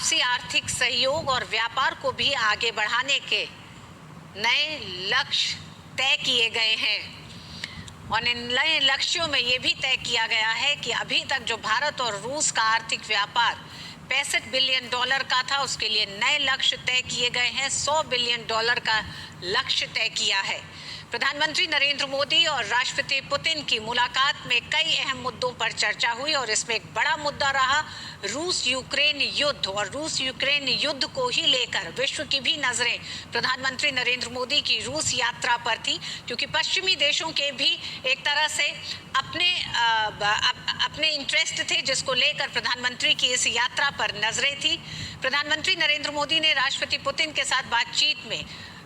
आपसी आर्थिक सहयोग और व्यापार को भी आगे बढ़ाने के नए लक्ष्य तय किए गए हैं। और इन नए लक्ष्यों में ये भी तय किया गया है कि अभी तक जो भारत और रूस का आर्थिक व्यापार 65 बिलियन डॉलर का था, उसके लिए नए लक्ष्य तय किए गए हैं। 100 बिलियन डॉलर का लक्ष्य तय किया है। प्रधानमंत्री नरेंद्र मोदी और राष्ट्रपति पुतिन की मुलाकात में कई अहम मुद्दों पर चर्चा हुई और इसमें एक बड़ा मुद्दा रहा रूस यूक्रेन युद्ध। और रूस यूक्रेन युद्ध को ही लेकर विश्व की भी नजरें प्रधानमंत्री नरेंद्र मोदी की रूस यात्रा पर थी, क्योंकि पश्चिमी देशों के भी एक तरह से अपने इंटरेस्ट थे जिसको लेकर प्रधानमंत्री की इस यात्रा पर नजरें थी। प्रधानमंत्री नरेंद्र मोदी ने राष्ट्रपति पुतिन के साथ बातचीत में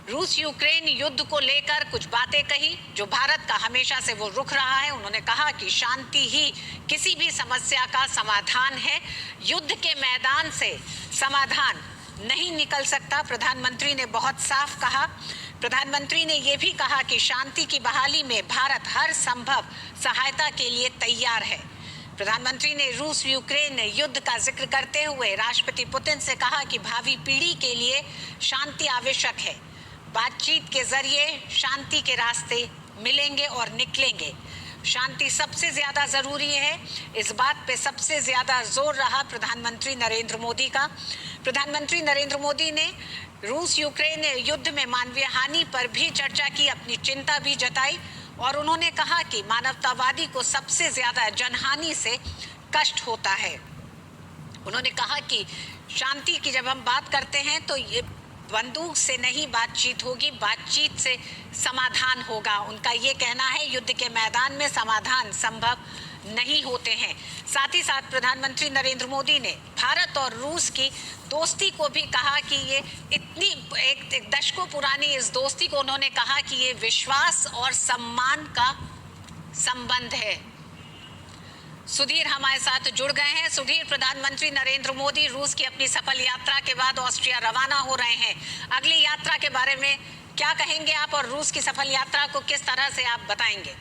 रूस यूक्रेन युद्ध को लेकर कुछ बातें कही जो भारत का हमेशा से वो रुख रहा है। उन्होंने कहा कि शांति ही किसी भी समस्या का समाधान है, युद्ध के मैदान से समाधान नहीं निकल सकता। प्रधानमंत्री ने बहुत साफ कहा। प्रधानमंत्री ने ये भी कहा कि शांति की बहाली में भारत हर संभव सहायता के लिए तैयार है। प्रधानमंत्री ने रूस यूक्रेन युद्ध का जिक्र करते हुए राष्ट्रपति पुतिन से कहा कि भावी पीढ़ी के लिए शांति आवश्यक है। बातचीत के जरिए शांति के रास्ते मिलेंगे और निकलेंगे। शांति सबसे ज्यादा जरूरी है, इस बात पे सबसे ज्यादा जोर रहा प्रधानमंत्री नरेंद्र मोदी का। प्रधानमंत्री नरेंद्र मोदी ने रूस यूक्रेन युद्ध में मानवीय हानि पर भी चर्चा की, अपनी चिंता भी जताई और उन्होंने कहा कि मानवतावादी को सबसे ज्यादा जनहानि से कष्ट होता है। उन्होंने कहा कि शांति की जब हम बात करते हैं तो ये बंदूक से नहीं बातचीत होगी, बातचीत से समाधान होगा। उनका ये कहना है युद्ध के मैदान में समाधान संभव नहीं होते हैं। साथ ही साथ प्रधानमंत्री नरेंद्र मोदी ने भारत और रूस की दोस्ती को भी कहा कि ये इतनी एक दशकों पुरानी इस दोस्ती को उन्होंने कहा कि ये विश्वास और सम्मान का संबंध है। सुधीर हमारे साथ जुड़ गए हैं। सुधीर, प्रधानमंत्री नरेंद्र मोदी रूस की अपनी सफल यात्रा के बाद ऑस्ट्रिया रवाना हो रहे हैं। अगली यात्रा के बारे में क्या कहेंगे आप और रूस की सफल यात्रा को किस तरह से आप बताएंगे?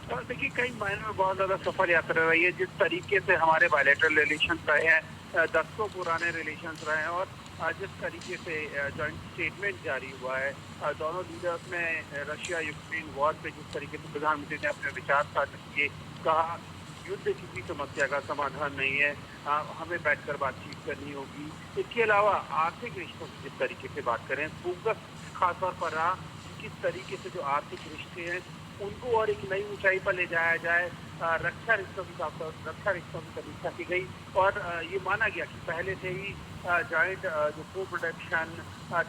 देखिए, कई मायनों में बहुत ज्यादा सफल यात्रा रही है। जिस तरीके से हमारे बायलैटरल रिलेशन रहे हैं, दशकों पुराने रिलेशन रहे हैं और जिस तरीके से जॉइंट स्टेटमेंट जारी हुआ है दोनों लीडर्स ने रशिया यूक्रेन वॉर पे जिस तरीके से प्रधानमंत्री ने अपने विचार साझा किए, कहा युद्ध किसी समस्या का समाधान नहीं है, हमें बैठकर बातचीत करनी होगी। इसके अलावा आर्थिक रिश्तों की जिस तरीके से बात करें, फोकस खासतौर पर रहा किस तरीके से जो आर्थिक रिश्ते हैं उनको और एक नई ऊंचाई पर ले जाया जाए। रक्षा रिश्तों की समीक्षा की गई और ये माना गया कि पहले से ही जॉइंट जो को प्रोडक्शन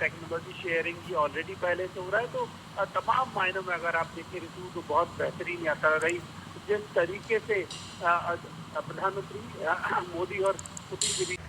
टेक्नोलॉजी शेयरिंग ये ऑलरेडी पहले से हो रहा है। तो तमाम मायनों में अगर आप देखें ऋतु तो बहुत बेहतरीन यात्रा रही। जिस तरीके से प्रधानमंत्री मोदी और पुतिन के बीच